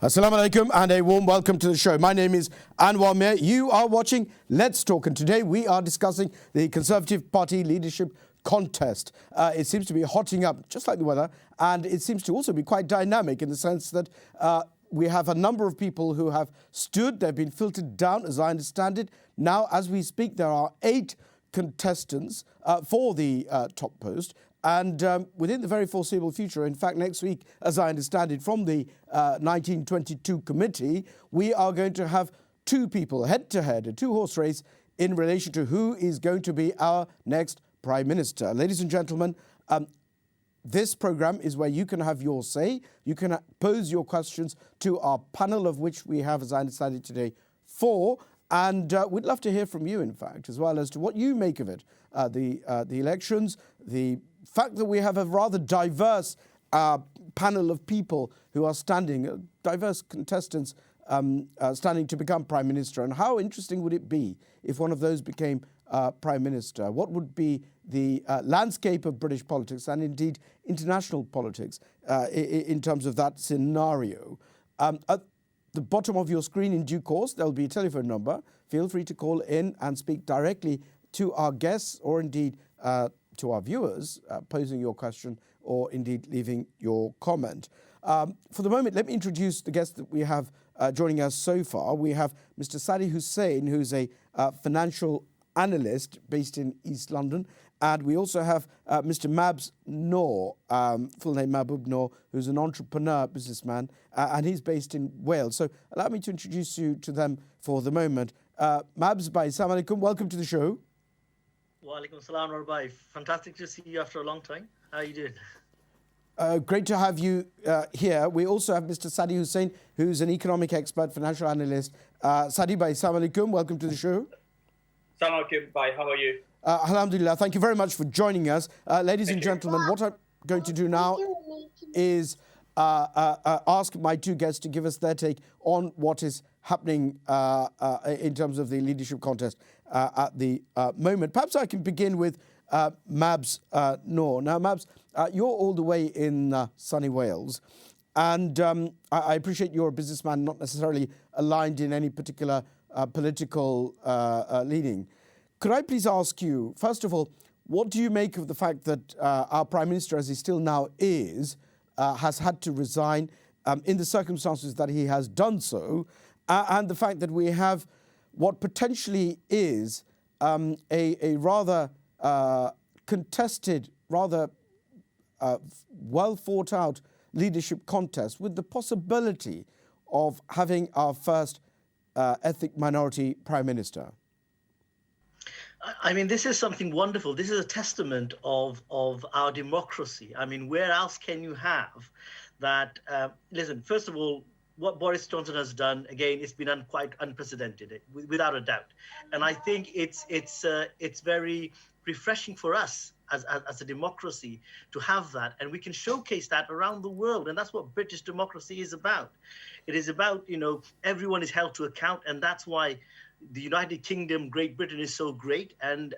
Assalamu alaikum and a warm welcome to the show. My name is Anwar Mir. You are watching Let's Talk, and today we are discussing the Conservative Party leadership contest. It seems to be hotting up just like the weather, and it seems to also be quite dynamic in the sense that we have a number of people who have stood. They've been filtered down, as I understand it. Now, as we speak, there are 8 contestants for the top post. And within the very foreseeable future, in fact, next week, as I understand it, from the 1922 committee, we are going to have 2 people head-to-head, a 2-horse race in relation to who is going to be our next Prime Minister. Ladies and gentlemen, this program is where you can have your say. You can pose your questions to our panel, of which we have, as I understand it today, 4. And we'd love to hear from you, in fact, as well as to what you make of it. The elections, the fact that we have a rather diverse panel of people who are standing, diverse contestants standing to become Prime Minister. And how interesting would it be if one of those became Prime Minister? What would be the landscape of British politics and indeed international politics in terms of that scenario? At the bottom of your screen in due course, there'll be a telephone number. Feel free to call in and speak directly to our guests or indeed to our viewers, posing your question or indeed leaving your comment. For the moment, let me introduce the guests that we have joining us so far. We have Mr. Sadi Hussain, who's a financial analyst based in East London. And we also have Mr. Mabs Noor, full name Mahbub Noor, who's an entrepreneur, businessman, and he's based in Wales. So allow me to introduce you to them for the moment. Mabs Bhai, assalamu alaikum, welcome to the show. Wa alaikum salam, Rabbi. Fantastic to see you after a long time. How are you doing? Great to have you here. We also have Mr. Sadi Hussain, who's an economic expert, financial analyst. Sadi Bhai, assalamu alaikum, welcome to the show. Assalamu alaikum, Bhai, how are you? Alhamdulillah, thank you very much for joining us. Ladies and gentlemen, what I'm going to do now is ask my 2 guests to give us their take on what is happening in terms of the leadership contest at the moment. Perhaps I can begin with Mabs Noor. Now, Mabs, you're all the way in sunny Wales, and I appreciate you're a businessman, not necessarily aligned in any particular political leaning. Could I please ask you, first of all, what do you make of the fact that our Prime Minister, as he still now is, has had to resign in the circumstances that he has done so, and the fact that we have what potentially is a rather contested, rather well thought out leadership contest with the possibility of having our first ethnic minority Prime Minister? I mean, this is something wonderful. This is a testament of our democracy. I mean, where else can you have that? Listen, first of all, what Boris Johnson has done, again, it's been quite unprecedented, without a doubt. And I think it's very refreshing for us as a democracy to have that, and we can showcase that around the world. And that's what British democracy is about. It is about, everyone is held to account, and that's why the United Kingdom, Great Britain is so great, and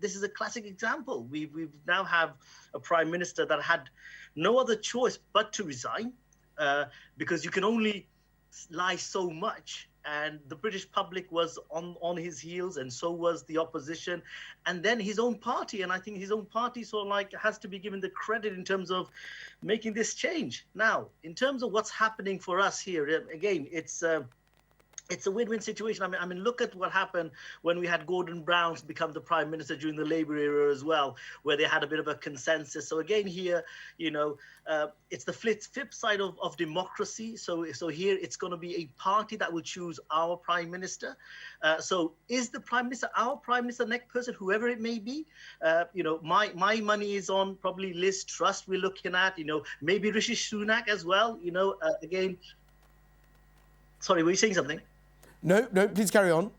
this is a classic example. We now have a Prime Minister that had no other choice but to resign, because you can only lie so much, and the British public was on his heels, and so was the opposition, and then his own party. And I think his own party sort of like has to be given the credit in terms of making this change. Now, in terms of what's happening for us here, again, it's a win-win situation. I mean, look at what happened when we had Gordon Brown become the Prime Minister during the Labour era as well, where they had a bit of a consensus. So again, here, it's the flip side of democracy. So here it's going to be a party that will choose our Prime Minister. So is the Prime Minister our Prime Minister, next person, whoever it may be? My money is on probably Liz Truss. We're looking at, maybe Rishi Sunak as well. Again. Sorry, were you saying something? No, please carry on.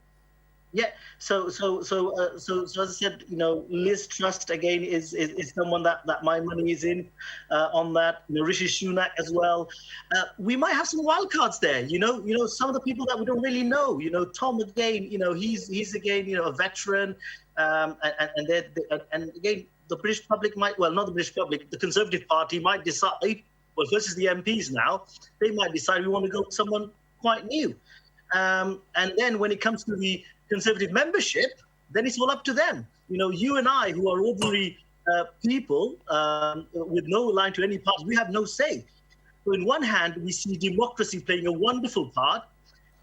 Yeah. So as I said, Liz Truss again is someone that my money is in on that. Rishi Sunak as well. We might have some wild cards there. Some of the people that we don't really know. Tom again. He's again a veteran. And again, the British public might, well, not the British public, the Conservative Party might decide well, versus the MPs now, they might decide we want to go with someone quite new. And then when it comes to the Conservative membership, then it's all up to them. You and I, who are ordinary people with no line to any party, we have no say. So in one hand, we see democracy playing a wonderful part.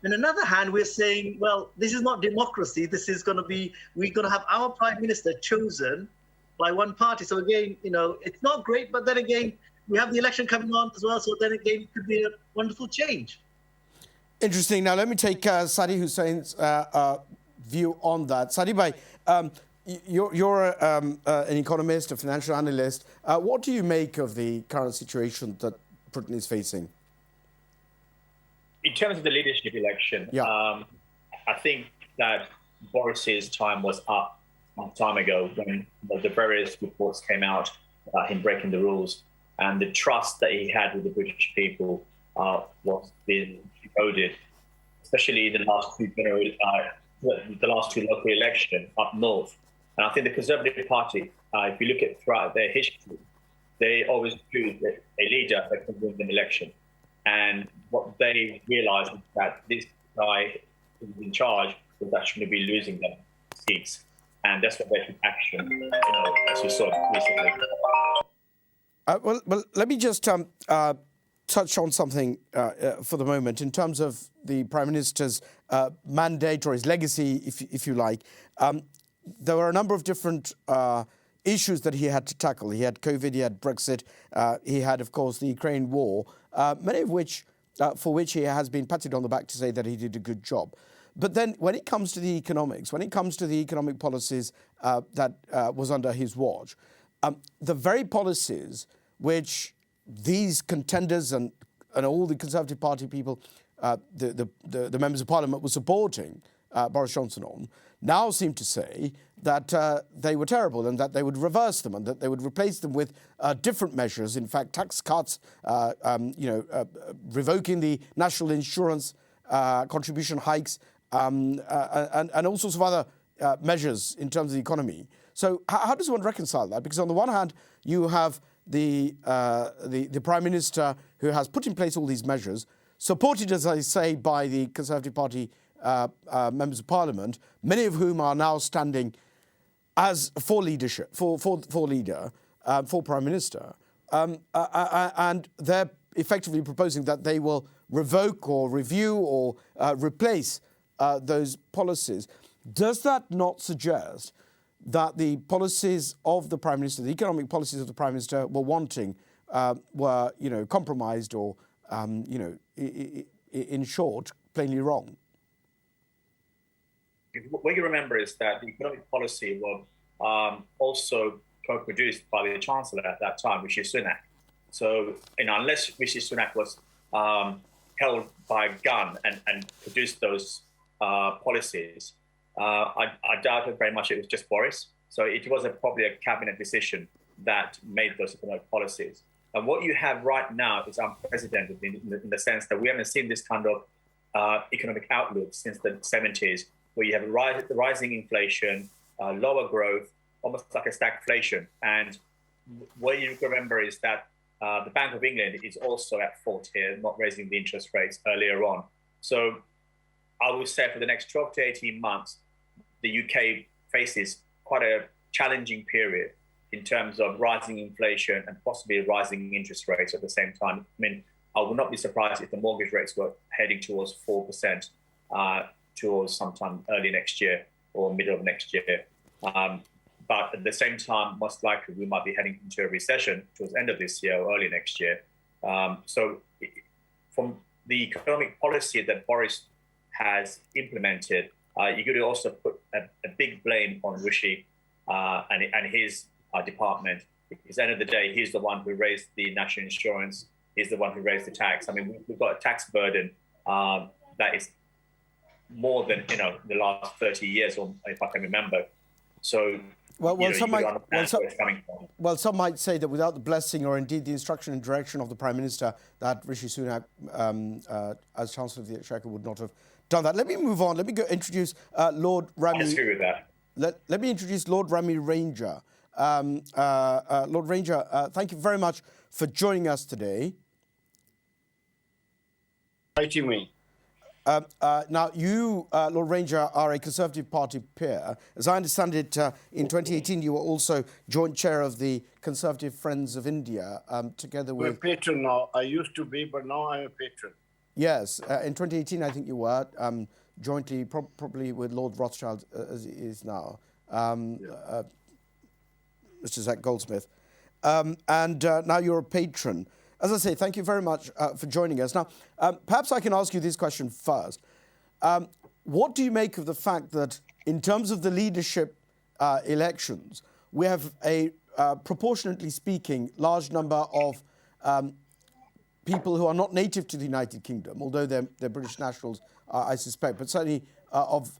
In another hand, we're saying, well, this is not democracy. This is going to be, we're going to have our prime minister chosen by one party. So again, it's not great, but then again, we have the election coming on as well. So then again, it could be a wonderful change. Interesting. Now, let me take Sadi Hussein's view on that. Sadi bhai, you're an economist, a financial analyst. What do you make of the current situation that Britain is facing? In terms of the leadership election, I think that Boris's time was up some time ago when the various reports came out about him breaking the rules, and the trust that he had with the British people was being eroded, especially the last two local elections up north. And I think the Conservative Party, if you look at throughout their history, they always choose a leader that can win an election. And what they realised was that this guy who was in charge was actually be losing them seats. And that's what they took action, as we saw recently. Well, let me just touch on something for the moment in terms of the Prime Minister's mandate or his legacy, if you like. There were a number of different issues that he had to tackle. He had COVID, he had Brexit, he had, of course, the Ukraine war, many of which, for which he has been patted on the back to say that he did a good job. But then when it comes to the economics, when it comes to the economic policies that was under his watch, the very policies which these contenders and all the Conservative Party people, the members of Parliament were supporting Boris Johnson on, now seem to say that they were terrible and that they would reverse them and that they would replace them with different measures. In fact, tax cuts, revoking the national insurance contribution hikes, and all sorts of other measures in terms of the economy. So how does one reconcile that? Because on the one hand, you have the Prime Minister who has put in place all these measures, supported, as I say, by the Conservative Party members of Parliament, many of whom are now standing as for leadership, for leader, for Prime Minister, and they're effectively proposing that they will revoke or review or replace those policies. Does that not suggest that the policies of the Prime Minister, the economic policies of the Prime Minister, were compromised or, in short, plainly wrong? What you remember is that the economic policy was also co-produced by the Chancellor at that time, Rishi Sunak. So, unless Rishi Sunak was held by a gun and produced those policies, I doubt it very much it was just Boris. So it was probably a cabinet decision that made those economic policies. And what you have right now is unprecedented in the sense that we haven't seen this kind of economic outlook since the 70s, where you have rising inflation, lower growth, almost like a stagflation. And what you remember is that the Bank of England is also at fault here, not raising the interest rates earlier on. So I would say for the next 12 to 18 months, the UK faces quite a challenging period in terms of rising inflation and possibly rising interest rates at the same time. I would not be surprised if the mortgage rates were heading towards 4% towards sometime early next year or middle of next year. But at the same time, most likely we might be heading into a recession towards the end of this year or early next year. So from the economic policy that Boris has implemented, you could also put a big blame on Rishi and his department. Because at the end of the day, he's the one who raised the national insurance. He's the one who raised the tax. We've got a tax burden that is more than the last 30 years, or if I can remember. So some might say that without the blessing or indeed the instruction and direction of the Prime Minister, that Rishi Sunak, as Chancellor of the Exchequer, would not have done that. Let me move on. Let me go introduce Lord Rami. I disagree with that. Let me introduce Lord Rami Ranger. Lord Ranger, thank you very much for joining us today. inviting me. Now, you, Lord Ranger, are a Conservative Party peer. As I understand it, in 2018, you were also joint chair of the Conservative Friends of India, together We're a with... patron now. I used to be, but now I'm a patron. Yes, in 2018, I think you were, jointly, probably with Lord Rothschild, as he is now, Mr. Zach Goldsmith. And now you're a patron. As I say, thank you very much for joining us. Now, perhaps I can ask you this question first. What do you make of the fact that in terms of the leadership elections, we have a, proportionately speaking, large number of people who are not native to the United Kingdom, although they're British nationals, I suspect, but certainly of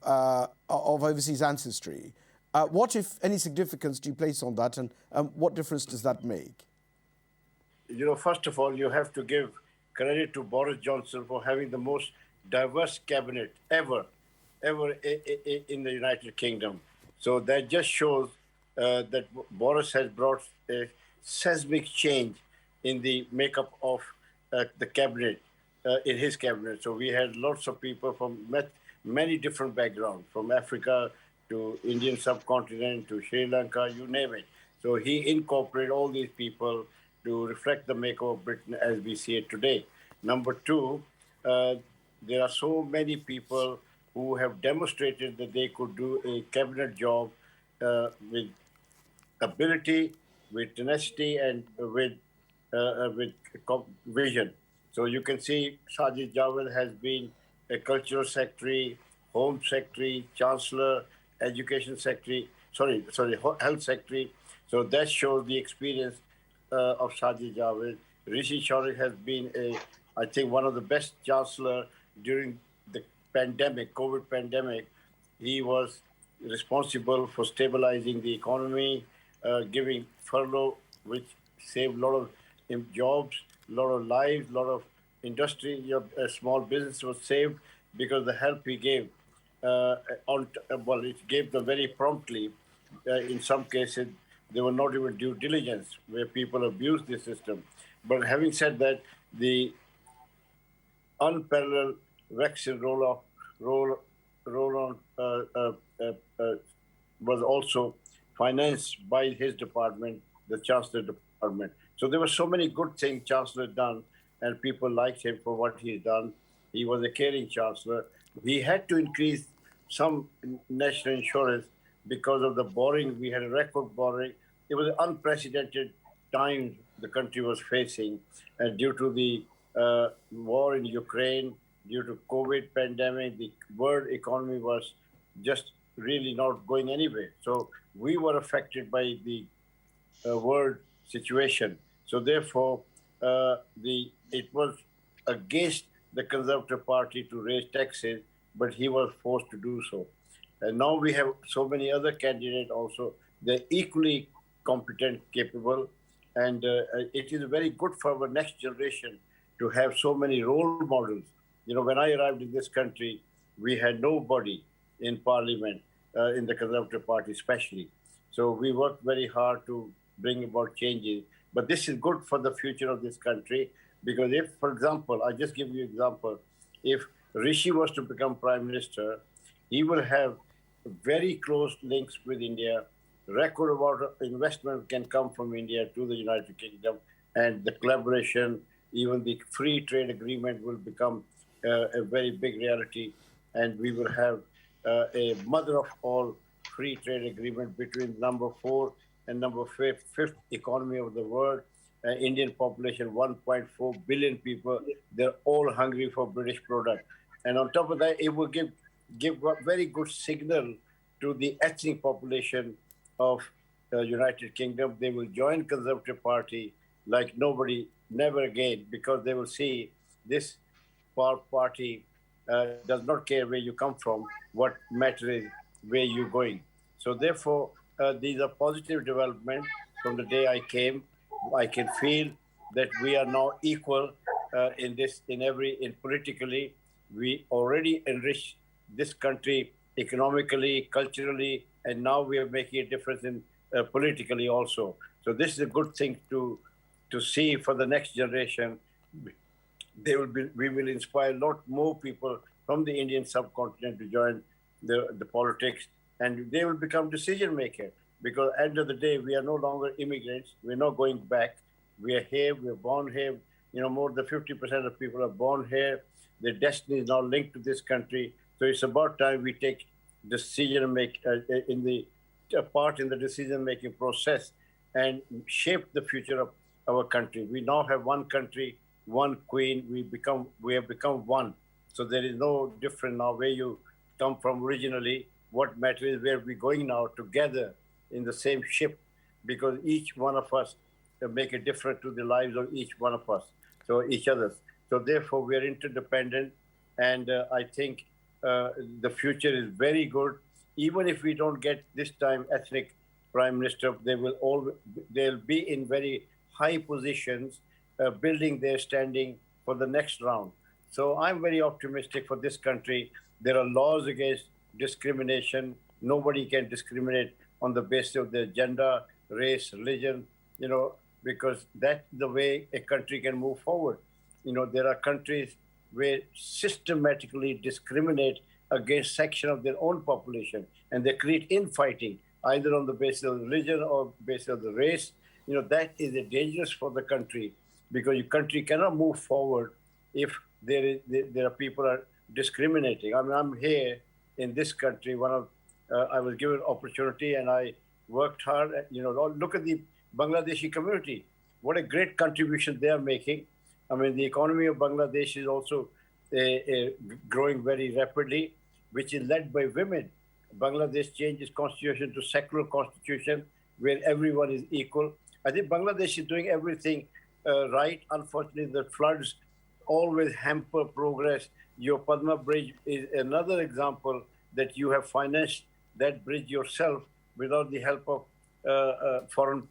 overseas ancestry. What, if any, significance do you place on that, and what difference does that make? You know, first of all, you have to give credit to Boris Johnson for having the most diverse cabinet ever in the United Kingdom. So that just shows that Boris has brought a seismic change in the makeup of the cabinet, in his cabinet. So we had lots of people from many different backgrounds, from Africa to Indian subcontinent to Sri Lanka, you name it. So he incorporated all these people to reflect the makeup of Britain as we see it today. Number two, there are so many people who have demonstrated that they could do a cabinet job with ability, with tenacity, and with vision. So you can see Sajid Javid has been a cultural secretary, home secretary, chancellor, education secretary, health secretary. So that shows the experience of Sajid Javid. Rishi Sunak has been I think, one of the best chancellor during the pandemic, COVID pandemic. He was responsible for stabilizing the economy, giving furlough, which saved a lot of jobs, a lot of lives, a lot of industry, small business was saved because the help he gave. It gave them very promptly. In some cases, they were not even due diligence, where people abused the system. But having said that, the unparalleled vaccine roll-on was also financed by his department, the Chancellor Department. So there were so many good things Chancellor done, and people liked him for what he's done. He was a caring Chancellor. He had to increase some national insurance because of the borrowing. We had a record borrowing. It was unprecedented times the country was facing, and due to the war in Ukraine, due to COVID pandemic, the world economy was just really not going anywhere. So we were affected by the world situation. So therefore, it was against the Conservative Party to raise taxes, but he was forced to do so. And now we have so many other candidates also. They're equally competent, capable, and it is very good for our next generation to have so many role models. You know, when I arrived in this country, we had nobody in parliament, in the Conservative Party especially. So we worked very hard to bring about changes. But this is good for the future of this country, because if, for example, I just give you an example, if Rishi was to become Prime Minister, he will have very close links with India. Record amount of investment can come from India to the United Kingdom, and the collaboration, even the free trade agreement will become a very big reality, and we will have a mother of all free trade agreement between number 4 and number 5th economy of the world. Indian population, 1.4 billion people, they're all hungry for British product. And on top of that, it will give a very good signal to the ethnic population of the United Kingdom. They will join Conservative Party like nobody, never again, because they will see this party does not care where you come from. What matters is where you're going. So therefore, these are positive developments. From the day I came, I can feel that we are now equal in politically. We already enriched this country economically, culturally, and now we are making a difference in politically also. So this is a good thing to see for the next generation. we will inspire a lot more people from the Indian subcontinent to join the politics, and they will become decision makers. Because at the end of the day, we are no longer immigrants. We're not going back. We are here. We're born here. More than 50% of people are born here. Their destiny is now linked to this country. So it's about time we take part in the decision-making process and shape the future of our country. We now have one country, one queen. We have become one. So there is no difference now where you come from originally. What matters is where we're going now together in the same ship, because each one of us make a difference to the lives of each one of us, so each other's. So therefore, we are interdependent, and I think the future is very good. Even if we don't get this time ethnic prime minister, they'll be in very high positions, building their standing for the next round. So I'm very optimistic for this country. There are laws against discrimination. Nobody can discriminate on the basis of their gender, race, religion, because that's the way a country can move forward. There are countries where systematically discriminate against section of their own population, and they create infighting, either on the basis of religion or basis of the race. That is dangerous for the country, because your country cannot move forward if there are people are discriminating. I mean, I'm here in this country. I was given opportunity, and I worked hard. Look at the Bangladeshi community. What a great contribution they are making. I mean, the economy of Bangladesh is also growing very rapidly, which is led by women. Bangladesh changed its constitution to secular constitution, where everyone is equal. I think Bangladesh is doing everything right. Unfortunately, the floods always hamper progress. Your Padma Bridge is another example that you have financed that bridge yourself without the help of foreign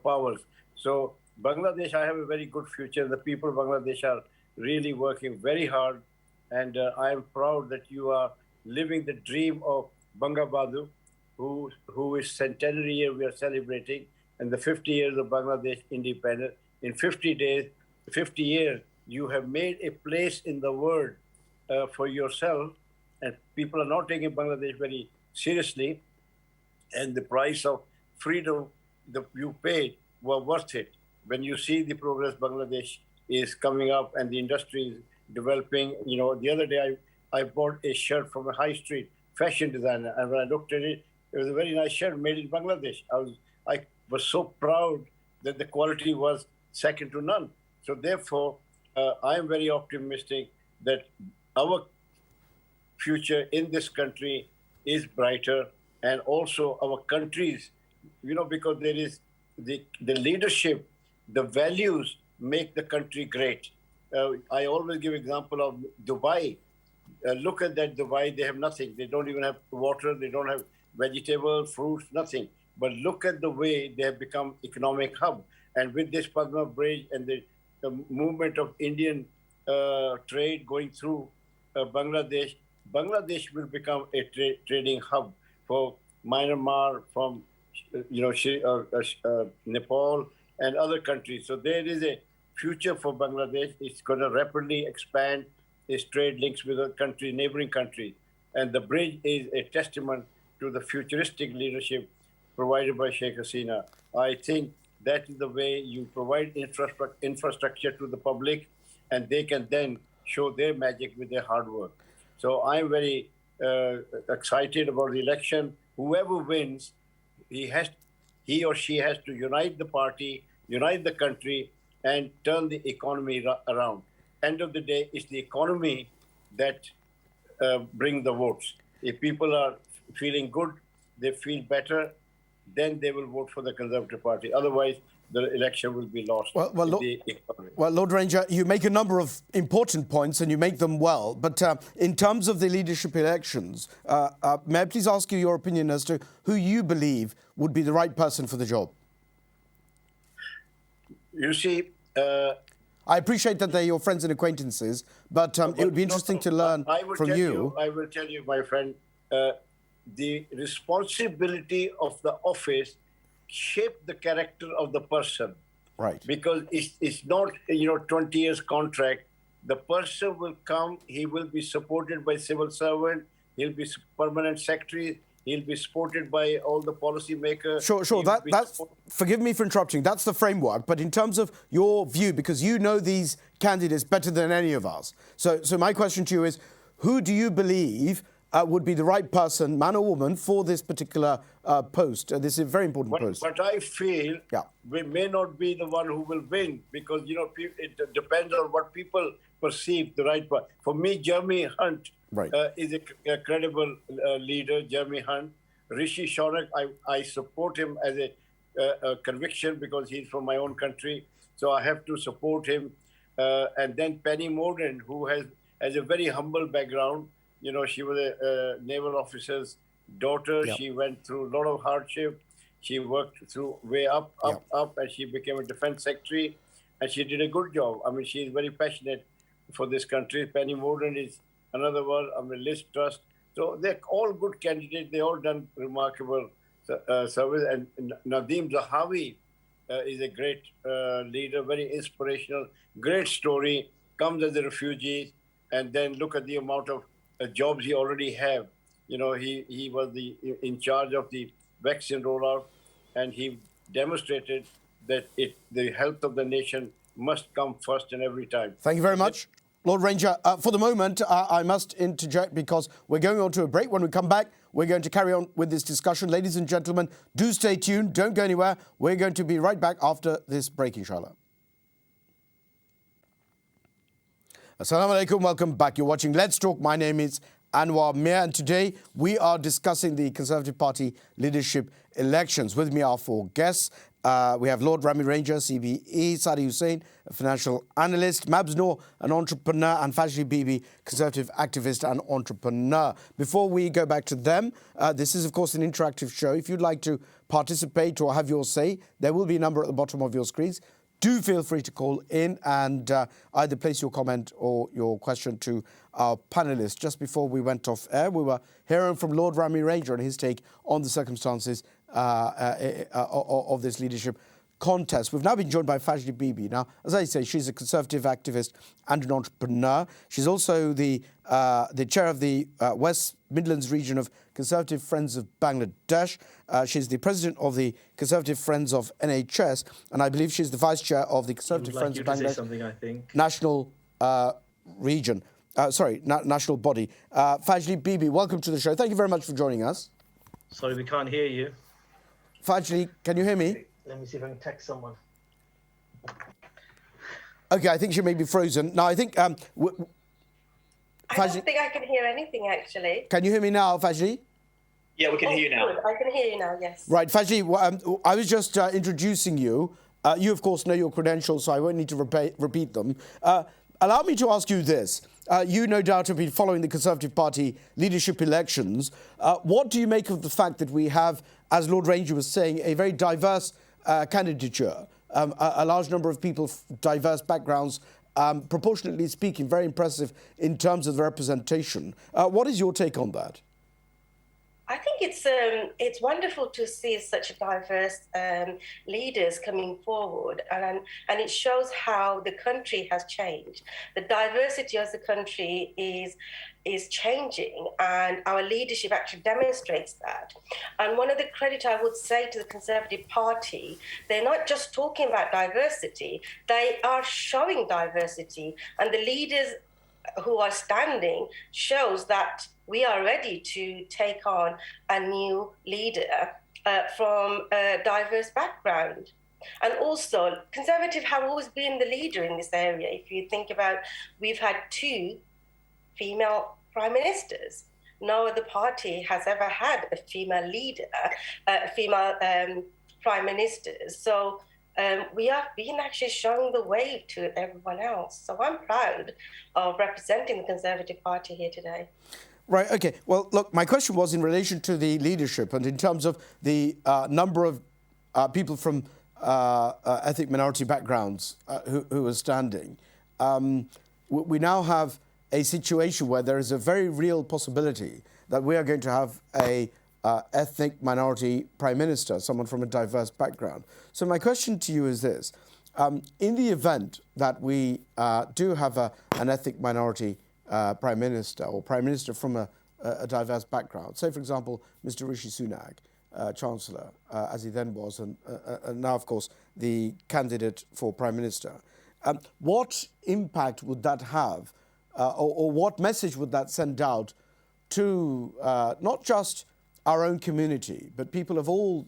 powers. So Bangladesh, I have a very good future. The people of Bangladesh are really working very hard, and I am proud that you are living the dream of Bangabandhu, who is centenary year we are celebrating, and the 50 years of Bangladesh independence. In 50 days, 50 years, you have made a place in the world for yourself, and people are not taking Bangladesh very seriously, and the price of freedom that you paid were worth it. When you see the progress Bangladesh is coming up and the industry is developing, the other day I bought a shirt from a high street fashion designer, and when I looked at it, it was a very nice shirt made in Bangladesh. I was so proud that the quality was second to none. So therefore, I am very optimistic that our future in this country is brighter, and also our countries, because there is the leadership, the values make the country great. I always give example of Dubai. Look at that Dubai, they have nothing. They don't even have water, they don't have vegetables, fruits, nothing. But look at the way they have become economic hub. And with this Padma Bridge and the movement of Indian trade going through Bangladesh, Bangladesh will become a trading hub for Myanmar, from Nepal and other countries. So there is a future for Bangladesh. It's going to rapidly expand its trade links with other countries, neighboring countries. And the bridge is a testament to the futuristic leadership provided by Sheikh Hasina. I think that is the way you provide infrastructure to the public, and they can then show their magic with their hard work. So I'm very excited about the election. Whoever wins, he or she has to unite the party, unite the country, and turn the economy around. End of the day, it's the economy that bring the votes. If people are feeling good, they feel better, then they will vote for the Conservative Party. Otherwise, the election will be lost. Well, Lord Ranger, you make a number of important points, and you make them well. But in terms of the leadership elections, may I please ask you your opinion as to who you believe would be the right person for the job? You see, I appreciate that they're your friends and acquaintances, but it would be interesting to learn from you. I will tell you, my friend, the responsibility of the office shape the character of the person. Right. Because it's not, 20 years contract. The person will come, he will be supported by civil servant, he'll be permanent secretary, he'll be supported by all the policy makers. Sure. Forgive me for interrupting. That's the framework. But in terms of your view, because you know these candidates better than any of us, so my question to you is, who do you believe would be the right person, man or woman, for this particular post? This is a very important post. But I feel we may not be the one who will win, because it depends on what people perceive the right one. For me, Jeremy Hunt is a credible leader. Jeremy Hunt, Rishi Sunak, I support him as a conviction because he's from my own country, so I have to support him. And then Penny Mordaunt, who has a very humble background. She was a naval officer's daughter. Yep. She went through a lot of hardship. She worked through way up, and she became a defense secretary, and she did a good job. I mean, she is very passionate for this country. Penny Mordaunt is another one. I mean, Liz Truss. So they're all good candidates. They all done remarkable service. And Nadeem Zahawi is a great leader, very inspirational, great story. Comes as a refugee, and then look at the amount of jobs he already have. He was in charge of the vaccine rollout, and he demonstrated that the health of the nation must come first and every time. Thank you very much. Lord Ranger, for the moment, I must interject because we're going on to a break. When we come back, we're going to carry on with this discussion. Ladies and gentlemen, do stay tuned. Don't go anywhere. We're going to be right back after this break, inshallah. Assalamu alaikum, welcome back. You're watching Let's Talk. My name is Anwar Mir, and today we are discussing the Conservative Party leadership elections. With me are four guests. We have Lord Rami Ranger, CBE, Sadi Hussain, a financial analyst, Mabs Noor, an entrepreneur, and Fajli Bibi, conservative activist and entrepreneur. Before we go back to them, this is, of course, an interactive show. If you'd like to participate or have your say, there will be a number at the bottom of your screens. Do feel free to call in and either place your comment or your question to our panellists. Just before we went off air, we were hearing from Lord Rami Ranger and his take on the circumstances of this leadership contest. We've now been joined by Fajli Bibi. Now, as I say, she's a conservative activist and an entrepreneur. She's also the chair of the West Midlands region of Conservative Friends of Bangladesh. She's the president of the Conservative Friends of NHS, and I believe she's the vice chair of the Conservative Friends of Bangladesh national region. National body. Fajli Bibi, welcome to the show. Thank you very much for joining us. Sorry, we can't hear you. Fajli, can you hear me? Let me see if I can text someone. Okay, I think she may be frozen. Now, I think... I don't think I can hear anything, actually. Can you hear me now, Fajli? Yeah, we can hear you now. Good. I can hear you now, yes. Right, Fajli, I was just introducing you. You, of course, know your credentials, so I won't need to repeat them. Allow me to ask you this. You, no doubt, have been following the Conservative Party leadership elections. What do you make of the fact that we have, as Lord Ranger was saying, a very diverse candidature, a large number of people, diverse backgrounds, proportionately speaking, very impressive in terms of the representation. What is your take on that? I think it's wonderful to see such diverse leaders coming forward, and it shows how the country has changed. The diversity of the country is changing, and our leadership actually demonstrates that. And one of the credit I would say to the Conservative Party, they're not just talking about diversity, they are showing diversity, and the leaders who are standing shows that we are ready to take on a new leader from a diverse background. And also, Conservatives have always been the leader in this area. If you think about, we've had 2 female prime ministers. No other party has ever had a female leader, female prime ministers. So we have been actually showing the way to everyone else. So I'm proud of representing the Conservative Party here today. Right, okay. Well, look, my question was in relation to the leadership and in terms of the number of people from ethnic minority backgrounds who are standing. We now have a situation where there is a very real possibility that we are going to have a ethnic minority prime minister, someone from a diverse background. So my question to you is this. In the event that we do have an ethnic minority prime minister or prime minister from a diverse background, say, for example, Mr. Rishi Sunak, Chancellor, as he then was, and now, of course, the candidate for prime minister, what impact would that have, or what message would that send out to not just our own community, but people of all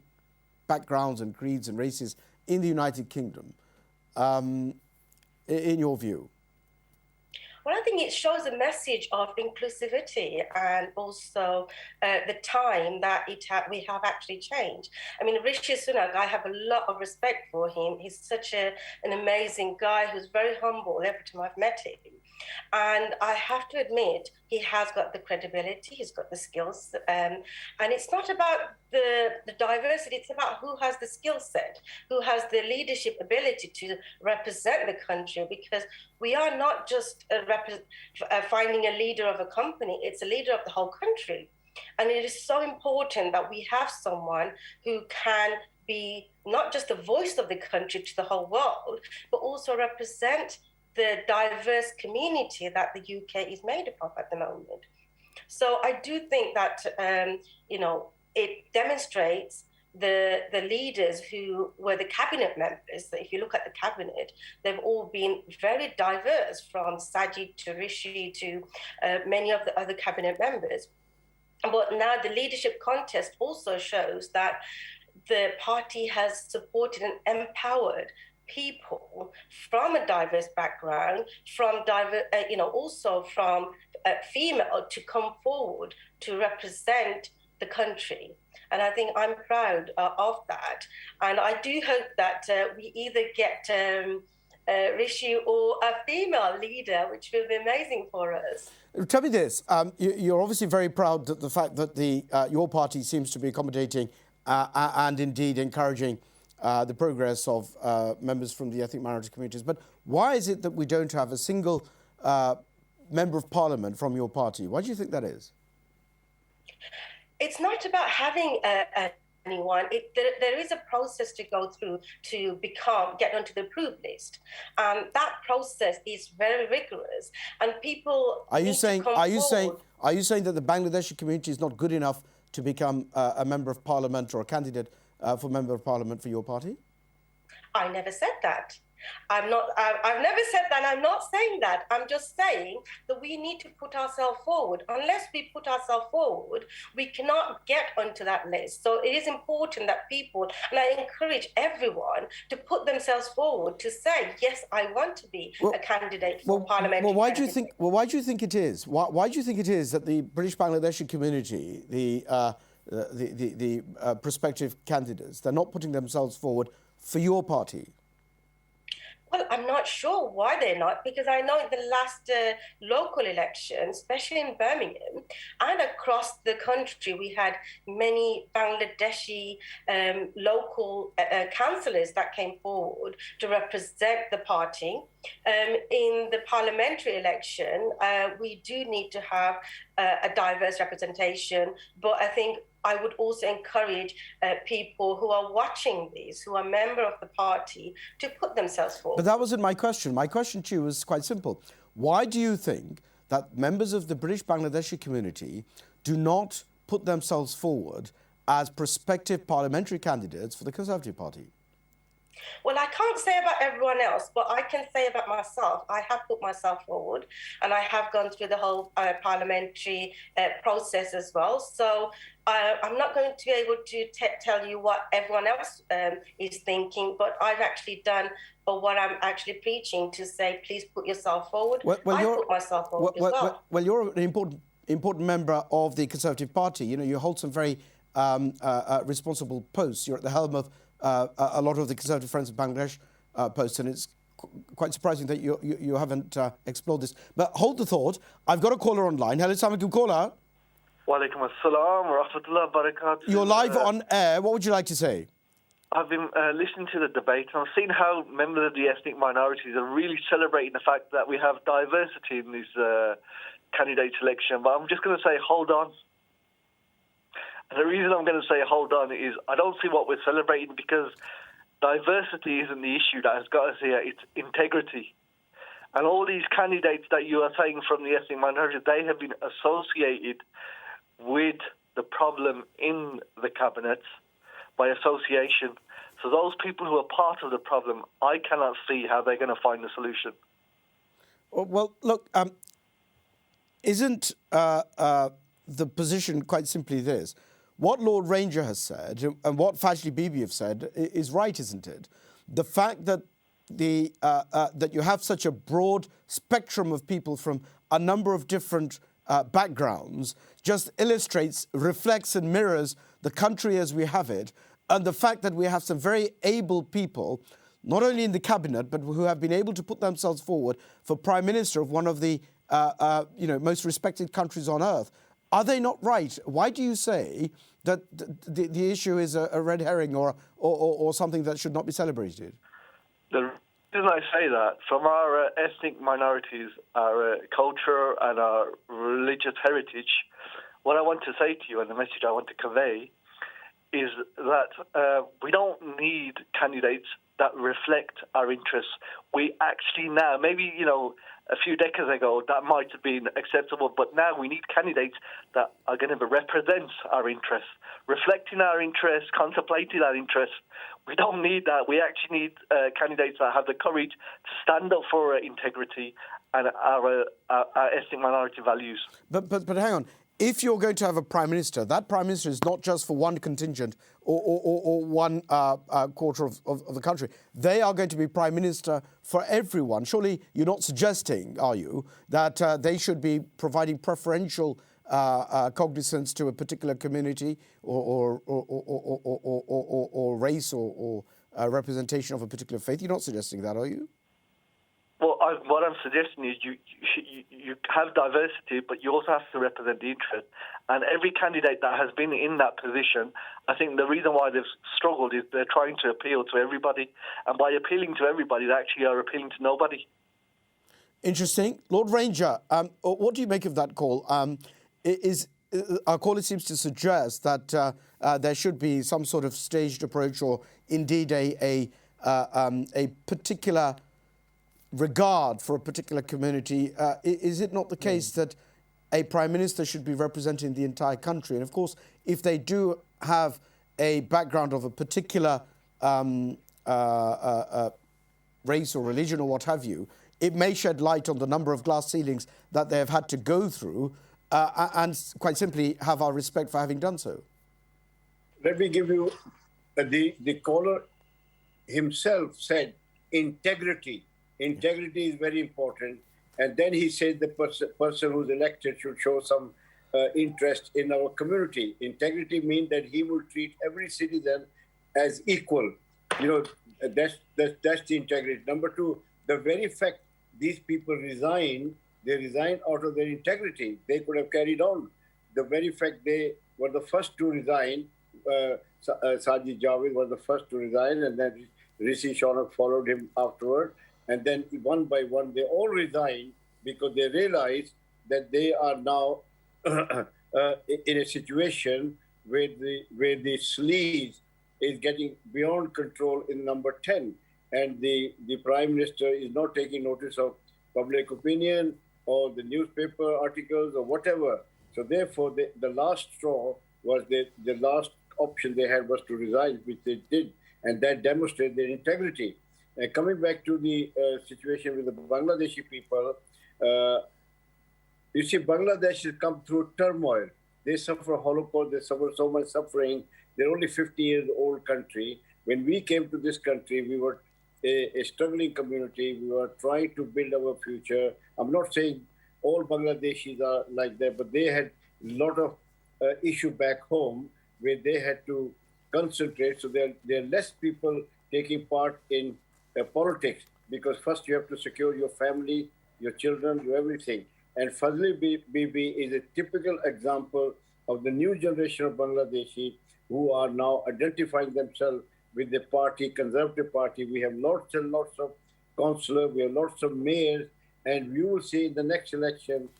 backgrounds and creeds and races in the United Kingdom, in your view? Well, I think it shows a message of inclusivity and also the time that we have actually changed. I mean, Rishi Sunak, I have a lot of respect for him. He's such an amazing guy who's very humble every time I've met him. And I have to admit, he has got the credibility, he's got the skills. And it's not about the diversity, it's about who has the skill set, who has the leadership ability to represent the country, because we are not just finding a leader of a company, it's a leader of the whole country. And it is so important that we have someone who can be not just the voice of the country to the whole world, but also represent the diverse community that the UK is made up of at the moment. So I do think that, it demonstrates the leaders who were the cabinet members. If you look at the cabinet, they've all been very diverse, from Sajid to Rishi to many of the other cabinet members. But now the leadership contest also shows that the party has supported and empowered people from a diverse background, also from female, to come forward to represent the country. And I think I'm proud of that. And I do hope that we either get Rishi or a female leader, which will be amazing for us. Tell me this, you're obviously very proud that the fact that your party seems to be accommodating and indeed encouraging the progress of members from the ethnic minority communities. But why is it that we don't have a single member of parliament from your party? Why do you think that is? It's not about having anyone. There is a process to go through to get onto the approved list. That process is very rigorous, and people. Are you saying that the Bangladeshi community is not good enough to become a member of parliament or a candidate for member of parliament for your party? I never said that. I've never said that. I'm not saying that. I'm just saying that we need to put ourselves forward. Unless we put ourselves forward, we cannot get onto that list. So it is important that people, and I encourage everyone to put themselves forward to say, yes, I want to be a candidate for parliamentary. Well, why do you think it is? Why do you think it is that the British Bangladeshi community, the prospective candidates, they're not putting themselves forward for your party? Well, I'm not sure why they're not, because I know in the last local election, especially in Birmingham and across the country, we had many Bangladeshi local councillors that came forward to represent the party. In the parliamentary election, we do need to have a diverse representation, but I think I would also encourage people who are watching this, who are member of the party, to put themselves forward. But that wasn't my question. My question to you was quite simple. Why do you think that members of the British Bangladeshi community do not put themselves forward as prospective parliamentary candidates for the Conservative Party? Well, I can't say about everyone else, but I can say about myself. I have put myself forward, and I have gone through the whole parliamentary process as well. So I'm not going to be able to tell you what everyone else is thinking, but I've actually done what I'm actually preaching, to say, please put yourself forward. I put myself forward as well. Well, you're an important member of the Conservative Party. You know, you hold some very responsible posts. You're at the helm of a lot of the Conservative Friends of Bangladesh posts, and it's quite surprising that you haven't explored this. But hold the thought. I've got a caller online. Hello, Assalamualaikum caller. Walaikum assalam wa rahmatullah barakatuh. You're live on air. What would you like to say? I've been listening to the debate, and I've seen how members of the ethnic minorities are really celebrating the fact that we have diversity in this candidate selection. But I'm just going to say, hold on. And the reason I'm going to say hold on is I don't see what we're celebrating, because diversity isn't the issue that has got us here, it's integrity. And all these candidates that you are saying from the ethnic minority, they have been associated with the problem in the cabinet by association. So those people who are part of the problem, I cannot see how they're going to find the solution. Well, look, isn't the position quite simply this? What Lord Ranger has said and what Fajli Bibi have said is right, isn't it? The fact that that you have such a broad spectrum of people from a number of different backgrounds just illustrates, reflects and mirrors the country as we have it, and the fact that we have some very able people, not only in the cabinet, but who have been able to put themselves forward for Prime Minister of one of the most respected countries on earth. Are they not right? Why do you say that the issue is a red herring or something that should not be celebrated? The reason I say that, from our ethnic minorities, our culture and our religious heritage, what I want to say to you and the message I want to convey is that we don't need candidates that reflect our interests. We actually now, maybe, a few decades ago, that might have been acceptable, but now we need candidates that are going to represent our interests, reflecting our interests, contemplating our interests. We don't need that. We actually need candidates that have the courage to stand up for integrity and our ethnic minority values. But hang on. If you're going to have a Prime Minister, that Prime Minister is not just for one contingent or one quarter of the country. They are going to be Prime Minister for everyone. Surely you're not suggesting, are you, that they should be providing preferential cognizance to a particular community or race or representation of a particular faith? You're not suggesting that, are you? Well, what I'm suggesting is you have diversity, but you also have to represent the interest. And every candidate that has been in that position, I think the reason why they've struggled is they're trying to appeal to everybody. And by appealing to everybody, they actually are appealing to nobody. Interesting. Lord Ranger, what do you make of that call? Our caller seems to suggest that there should be some sort of staged approach or indeed a particular regard for a particular community. Is it not the case that a Prime Minister should be representing the entire country? And of course, if they do have a background of a particular race or religion or what have you, it may shed light on the number of glass ceilings that they have had to go through and quite simply have our respect for having done so. Let me give you, the caller himself said integrity. Integrity is very important. And then he said the person who's elected should show some interest in our community. Integrity means that he will treat every citizen as equal. That's the integrity. Number two, the very fact these people resign, they resign out of their integrity. They could have carried on. The very fact they were the first to resign, Sajid Javid was the first to resign, and then Rishi Sunak followed him afterward. And then one by one, they all resigned because they realized that they are now in a situation where the sleaze is getting beyond control in number 10. And the Prime Minister is not taking notice of public opinion or the newspaper articles or whatever. So therefore, the last straw was the last option they had was to resign, which they did. And that demonstrated their integrity. Coming back to the situation with the Bangladeshi people, you see, Bangladesh has come through turmoil. They suffer Holocaust, they suffer so much suffering. They're only 50 years old country. When we came to this country, we were a struggling community. We were trying to build our future. I'm not saying all Bangladeshis are like that, but they had a lot of issue back home where they had to concentrate. So there are less people taking part in politics, because first you have to secure your family, your children, your everything. And Fazli Bibi is a typical example of the new generation of Bangladeshi who are now identifying themselves with the party, Conservative Party. We have lots and lots of councillors, we have lots of mayors, and you will see in the next election,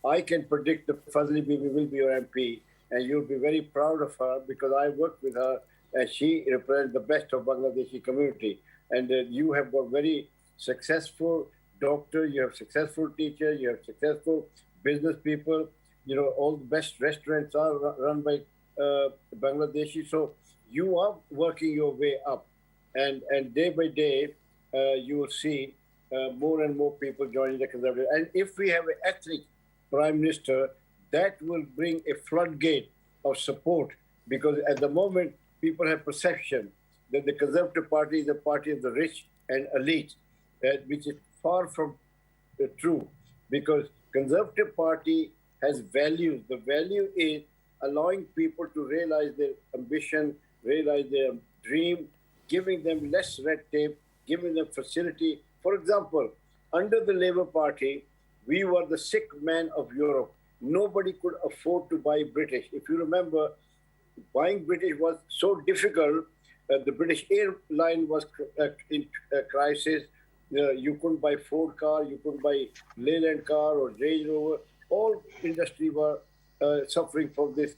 I can predict that Fazli Bibi will be your MP, and you'll be very proud of her because I worked with her and she represents the best of Bangladeshi community. And you have got very successful doctor, you have successful teacher, you have successful business people. All the best restaurants are run by Bangladeshi. So you are working your way up, and day by day, you will see more and more people joining the Conservative. And if we have an ethnic prime minister, that will bring a floodgate of support, because at the moment, people have perception that the Conservative Party is a party of the rich and elite, which is far from true, because Conservative Party has values. The value is allowing people to realize their ambition, realize their dream, giving them less red tape, giving them facility. For example, under the Labour Party, we were the sick man of Europe. Nobody could afford to buy British. If you remember, buying British was so difficult. The British airline was in crisis. You couldn't buy Ford car, you couldn't buy Leyland car or Range Rover. All industry were suffering from this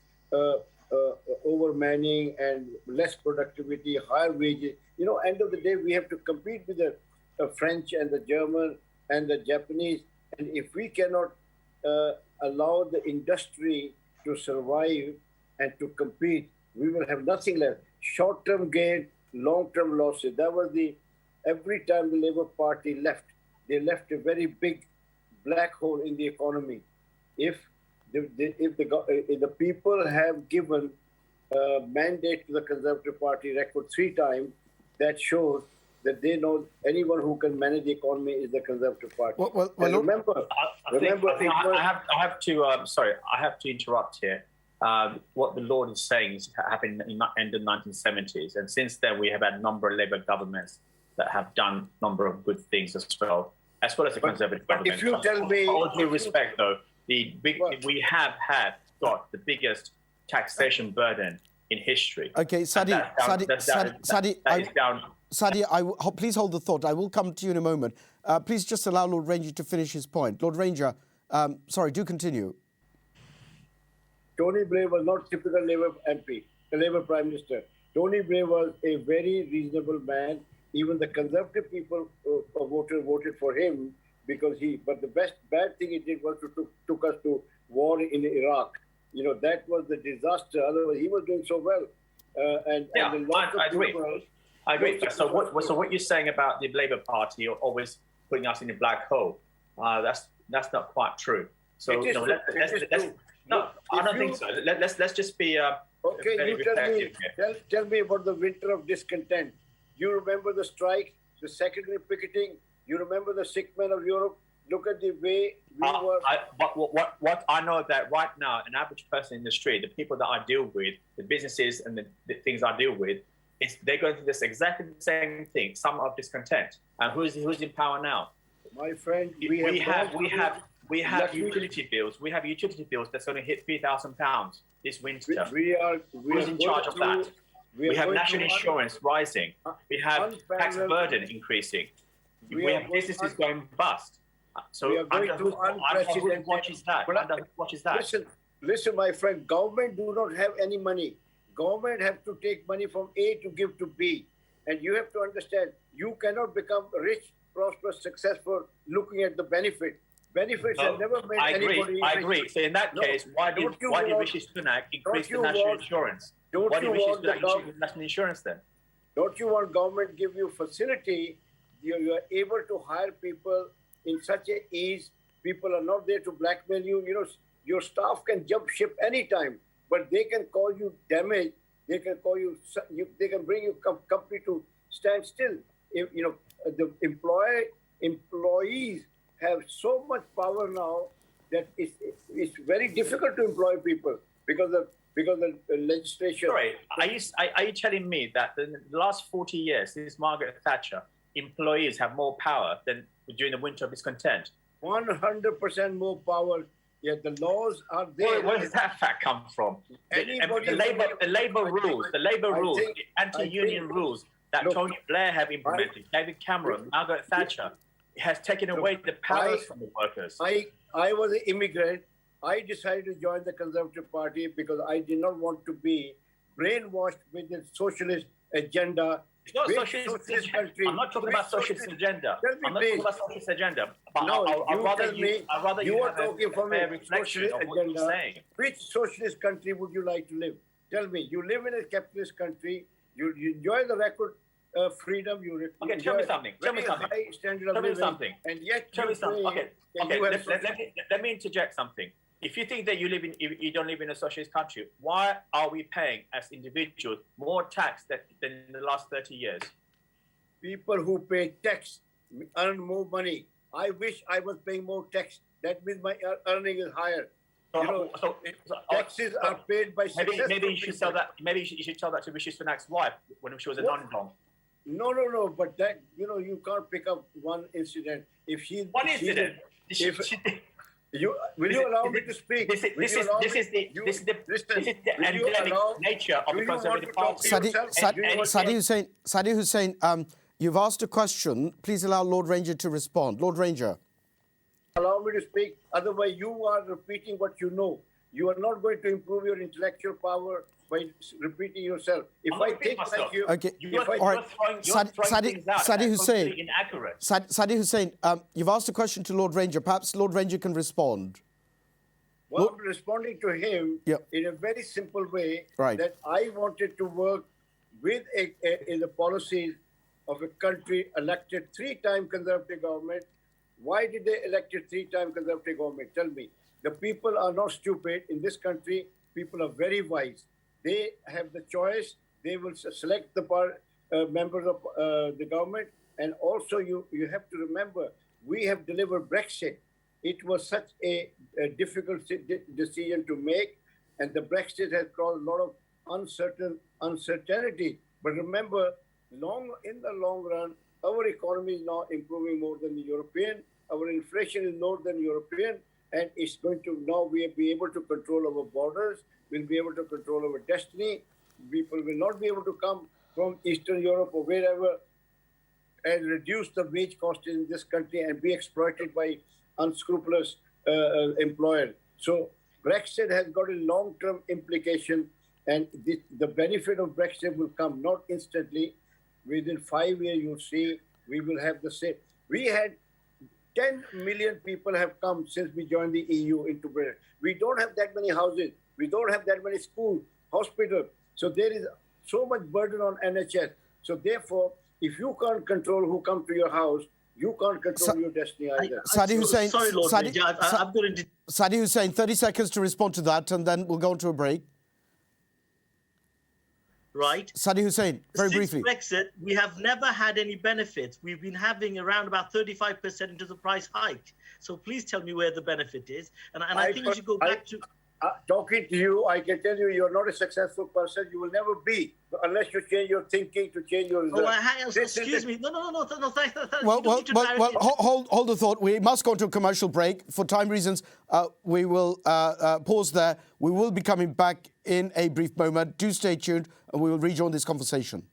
overmanning and less productivity, higher wages. End of the day, we have to compete with the French and the German and the Japanese. And if we cannot allow the industry to survive and to compete, we will have nothing left. Short-term gain, long-term losses. That was every time the Labour Party left, they left a very big black hole in the economy. If the people have given mandate to the Conservative Party record 3 times, that shows that they know anyone who can manage the economy is the Conservative Party. Well, remember, I have to interrupt here. What the Lord is saying is happened in the end of the 1970s, and since then we have had a number of Labour governments that have done a number of good things as well as the Conservative government. If you tell me, all due respect, though, we have got the biggest taxation burden in history. Okay, Sadi, please hold the thought. I will come to you in a moment. Please just allow Lord Ranger to finish his point. Lord Ranger, do continue. Tony Blair was not typical Labour MP, the Labour Prime Minister. Tony Blair was a very reasonable man. Even the Conservative people voted for him because but the bad thing he did was to took us to war in Iraq. That was the disaster. Otherwise, he was doing so well. I agree. So what you're saying about the Labour Party always putting us in a black hole, that's not quite true. So I don't think so. Let's just be okay. You tell me about the winter of discontent. You remember the strike, the secondary picketing. You remember the sick men of Europe. Look at the way we were. What I know that right now, an average person in the street, the people that I deal with, the businesses and the things I deal with, they're going through this exactly the same thing. Some are discontent, and who's in power now? My friend, we have utility bills. We have utility bills that's going to hit £3,000 this winter. Who's in charge of that? We have national insurance rising. We have tax burden increasing. We have businesses going bust. So we are going to unprecedented. What is that? Listen, my friend. Government do not have any money. Government have to take money from A to give to B, and you have to understand. You cannot become rich, prosperous, successful looking at the benefit. Benefits have never made anybody. I agree. So in that case, why did Rishi Sunak increase the national insurance? Why did Rishi Sunak increase the national insurance then? Don't you want government give you facility? You are able to hire people in such a ease. People are not there to blackmail you. Your staff can jump ship anytime, but they can call you damaged. They can call you. They can bring your company to stand still. The employees have so much power now that it's very difficult to employ people because of the legislation. Sorry, are you telling me that in the last 40 years, since Margaret Thatcher, employees have more power than during the winter of discontent? 100% more power. Yet the laws are there. Where does that fact come from? The Labour rules, the anti-union rules that Tony Blair have implemented, David Cameron, Margaret Thatcher, has taken away the powers from the workers. I was an immigrant. I decided to join the Conservative Party because I did not want to be brainwashed with the socialist agenda. It's not a Which socialist country? I'm not talking about socialist agenda. Tell me, I'm not please. talking about socialist agenda. But No, I'd rather tell me, I'd rather you are have talking a from fair a reflection socialist of what you're agenda. saying. Which socialist country would you like to live? Tell me. You live in a capitalist country. You enjoy the record freedom. You Okay, tell me something. Tell me something. High standard of Tell me living, something. and yet Tell you me something. say Okay, that okay. you have Let me interject something. If you think that you don't live in a socialist country, why are we paying as individuals more tax than in the last 30 years? people who pay tax earn more money. I wish I was paying more tax. That means my earning is higher. Taxes are paid by maybe you should tell that. Maybe you should tell that to Rishi Sunak's wife when she was a non-dom. No. But that you can't pick up one incident. If she One incident. Will you allow me to speak? This is the endemic nature of the Conservative Party. Sadi Hussain, you've asked a question. Please allow Lord Ranger to respond. Lord Ranger. Allow me to speak. Otherwise, you are repeating what you know. You are not going to improve your intellectual power by repeating yourself. If I think like you, okay. All right. Sadi Hussain. Inaccurate. Sadi Hussain, you've asked a question to Lord Ranger. Perhaps Lord Ranger can respond. Well, I'm responding to him in a very simple way. Right. That I wanted to work with in the policies of a country elected 3-time Conservative government. Why did they elect a 3-time Conservative government? Tell me. The people are not stupid. In this country, people are very wise. They have the choice. They will select the members of the government. And also, you have to remember, we have delivered Brexit. It was such a difficult decision to make. And the Brexit has caused a lot of uncertainty. But remember, in the long run, our economy is now improving more than the European. Our inflation is more than European. And it's going to now we'll be able to control our borders. We'll be able to control our destiny. People will not be able to come from Eastern Europe or wherever and reduce the wage cost in this country and be exploited by unscrupulous employers. So Brexit has got a long-term implication, and the benefit of Brexit will come not instantly. Within 5 years, you'll see we will have the same. We had 10 million people have come since we joined the EU into Britain. We don't have that many houses. We don't have that many schools, hospitals. So there is so much burden on NHS. So therefore, if you can't control who comes to your house, you can't control your destiny either. Sadi Hussain, sorry, Lord Ranger, I'm going to... Sadi Hussain, 30 seconds to respond to that, and then we'll go into a break. Right. Sadi Hussain, very Since briefly. Brexit, we have never had any benefits. We've been having around about 35% into the price hike. So please tell me where the benefit is. And I think you should go back to... Talking to you, I can tell you, you're not a successful person. You will never be unless you change your thinking to change your results. Excuse me. No. Thank Well, hold the thought. We must go to a commercial break. For time reasons, we will pause there. We will be coming back in a brief moment. Do stay tuned, and we will rejoin this conversation.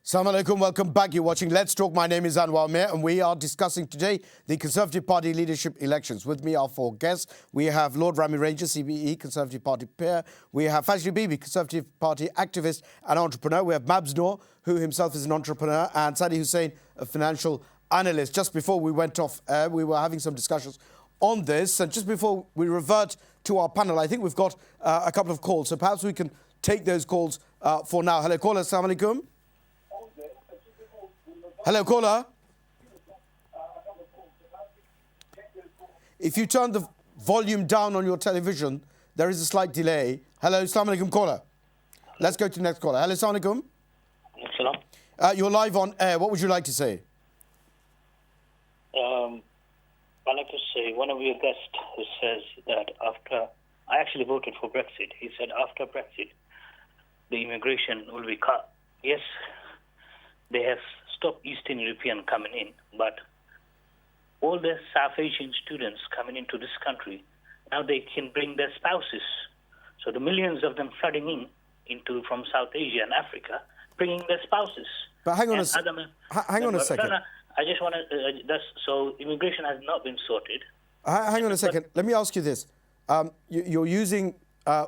Assalamu alaikum, welcome back. You're watching Let's Talk. My name is Anwar Mir, and we are discussing today the Conservative Party leadership elections. With me are 4 guests. We have Lord Rami Ranger, CBE, Conservative Party peer. We have Fajri Bibi, Conservative Party activist and entrepreneur. We have Mabs Noor, who himself is an entrepreneur, and Sadi Hussain, a financial analyst. Just before we went off air, we were having some discussions on this. And just before we revert to our panel, I think we've got a couple of calls. So perhaps we can take those calls for now. Hello, caller. Assalamu alaikum. Hello, caller. If you turn the volume down on your television, there is a slight delay. Hello, Assalamu alaikum, caller. Let's go to the next caller. Hello, Assalamu alaikum. Salam. You're live on air. What would you like to say? I'd like to say one of your guests who says that after, I actually voted for Brexit. He said after Brexit, the immigration will be cut. Yes, they have stopped Eastern European coming in, but all the South Asian students coming into this country, now they can bring their spouses. So the millions of them flooding from South Asia and Africa, bringing their spouses. But hang on a second. I just want to, so immigration has not been sorted. Hang on a second. Let me ask you this. you're using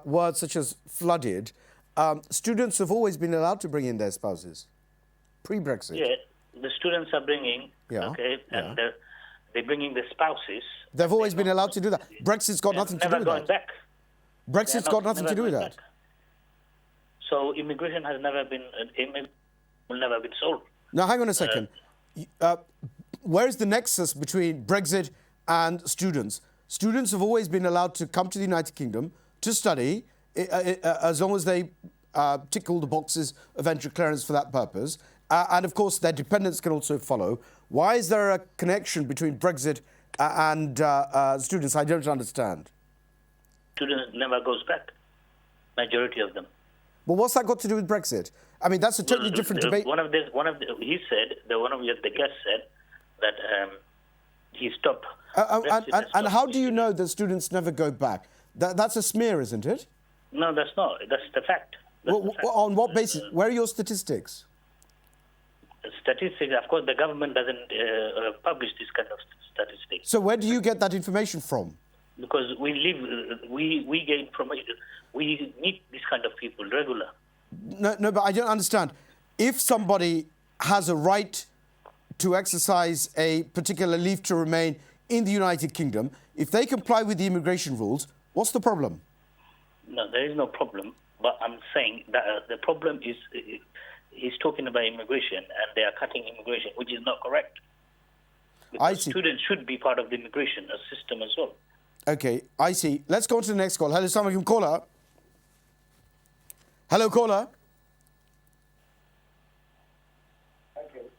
words such as flooded. Students have always been allowed to bring in their spouses, pre-Brexit. Yeah, the students are bringing, okay, and they're bringing the spouses. They've always been allowed to do that. Brexit's got nothing to do with that. Back. Brexit's got nothing to do with that. Back. So immigration has never been, will never be solved. Now, hang on a second. Where is the nexus between Brexit and students? Students have always been allowed to come to the United Kingdom to study, as long as they tick all the boxes of entry clearance for that purpose. And of course, their dependents can also follow. Why is there a connection between Brexit and students? I don't understand. Students never goes back, majority of them. But what's that got to do with Brexit? I mean, that's a totally different debate. He said, one of the guests said that he stopped. And how do you know that students never go back? That's a smear, isn't it? No, that's not. That's the fact. On what basis? Where are your statistics? Statistics, of course, the government doesn't publish this kind of statistics. So where do you get that information from? Because we get information. We meet this kind of people regular. No, but I don't understand. If somebody has a right to exercise a particular leave to remain in the United Kingdom, if they comply with the immigration rules, what's the problem? No, there is no problem. But I'm saying that the problem is he's talking about immigration and they are cutting immigration, which is not correct. Because I see. Students should be part of the immigration system as well. Okay, I see. Let's go on to the next call. Hello, Assalamu alaikum, caller. Hello, caller.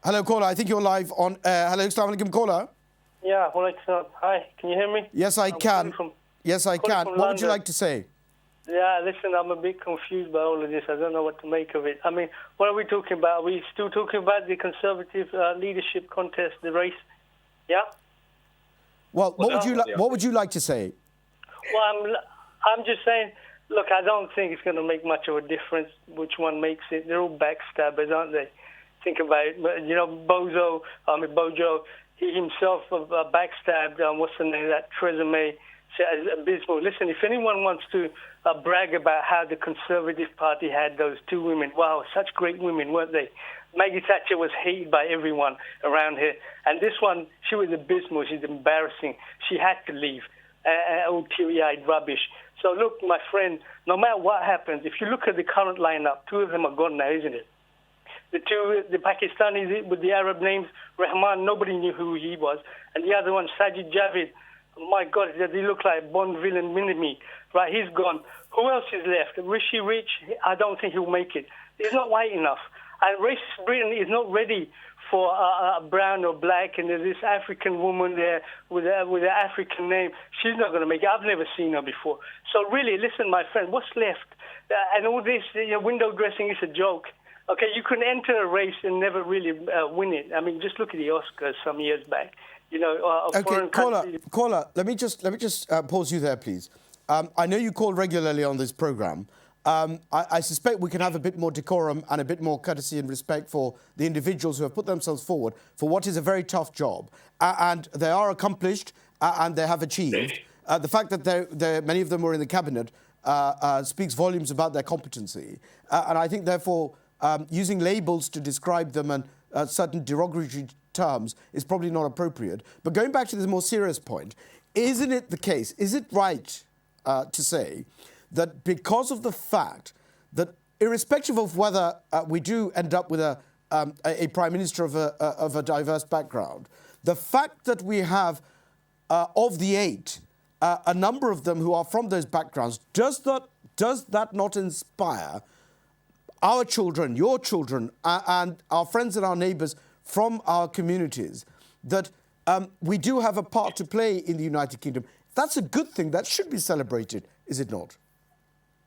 Hello, caller. I think you're live on. Hello, Assalamu alaikum, caller. Yeah, hi. Can you hear me? Yes, I can. Yes, I can. What would you like to say? Yeah, listen, I'm a bit confused by all of this. I don't know what to make of it. I mean, what are we talking about? Are we still talking about the Conservative leadership contest, the race? Yeah? Well, what would you like to say? Well, I'm just saying, look, I don't think it's going to make much of a difference which one makes it. They're all backstabbers, aren't they? Think about it. You know, Bojo, he himself backstabbed, what's the name, that Theresa May, abysmal. Listen, if anyone wants to brag about how the Conservative Party had those two women, wow, such great women, weren't they? Maggie Thatcher was hated by everyone around here. And this one, she was abysmal. She's embarrassing. She had to leave. Old teary-eyed rubbish. So look, my friend, no matter what happens, if you look at the current lineup, two of them are gone now, isn't it? The Pakistanis with the Arab names, Rahman, nobody knew who he was. And the other one, Sajid Javid, my God, they look like Bond villain Minimi. Right, he's gone. Who else is left? Rishi Rich, I don't think he'll make it. He's not white enough. And racist Britain is not ready for brown or black, and there's this African woman there with an African name. She's not going to make it. I've never seen her before. So really, listen, my friend, what's left? And all this window dressing is a joke. Okay, you can enter a race and never really win it. I mean, just look at the Oscars some years back. You know, okay, caller, let me just pause you there, please. I know you call regularly on this program. I suspect we can have a bit more decorum and a bit more courtesy and respect for the individuals who have put themselves forward for what is a very tough job. And they are accomplished and they have achieved. The fact that many of them were in the cabinet speaks volumes about their competency. And I think, therefore, using labels to describe them and certain derogatory terms is probably not appropriate. But going back to the more serious point, isn't it the case, is it right to say that because of the fact that irrespective of whether we do end up with a prime minister of a diverse background, the fact that we have of the 8, a number of them who are from those backgrounds, does that not inspire our children, your children, and our friends and our neighbours from our communities that we do have a part to play in the United Kingdom? That's a good thing. That should be celebrated, is it not?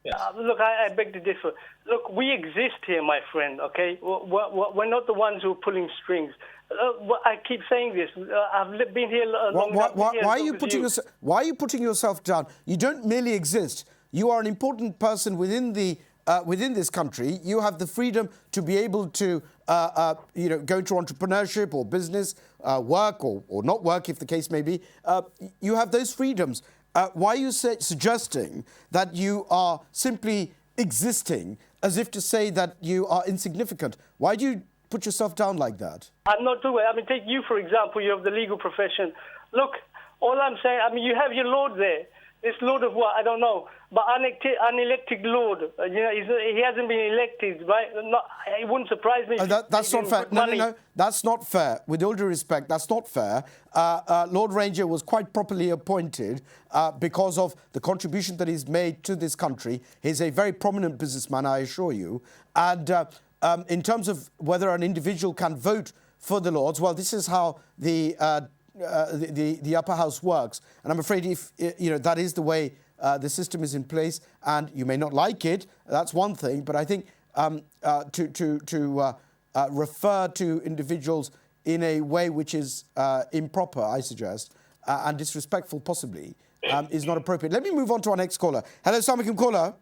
Yes. Look, I beg to differ. Look, we exist here, my friend, okay? We're not the ones who are pulling strings. I keep saying this. I've been here long enough. Why are you putting yourself down? You don't merely exist. You are an important person within this country. You have the freedom to be able to go into entrepreneurship or business, work or not work, if the case may be. You have those freedoms. why are you suggesting that you are simply existing as if to say that you are insignificant? Why do you put yourself down like that? I'm not doing it. I mean, take you, for example. You have the legal profession. Look, all I'm saying, I mean, you have your Lord there. This Lord of what? I don't know. But unelected Lord, he hasn't been elected, right? It wouldn't surprise me. That's not fair. No. That's not fair. With all due respect, that's not fair. Lord Ranger was quite properly appointed because of the contribution that he's made to this country. He's a very prominent businessman, I assure you. And in terms of whether an individual can vote for the Lords, well, this is how the upper house works, and I'm afraid if that is the way the system is in place, and you may not like it, that's one thing. But I think to refer to individuals in a way which is improper, I suggest, and disrespectful possibly, is not appropriate. Let me move on to our next caller. Hello, Assalamu alaikum, caller.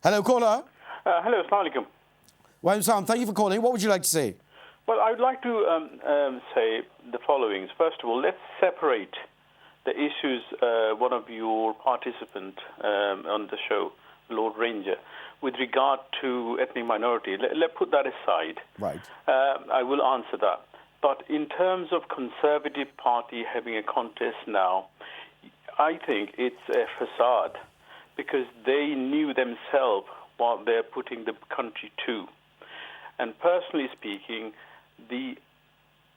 Hello, caller. Hello, Assalamu alaikum. Wa alaikum salam. Thank you for calling. What would you like to say? Well, I would like to say the following. First of all, let's separate the issues one of your participants on the show, Lord Ranger, with regard to ethnic minority. Let's put that aside. Right. I will answer that. But in terms of Conservative Party having a contest now, I think it's a facade because they knew themselves what they're putting the country to. And personally speaking, the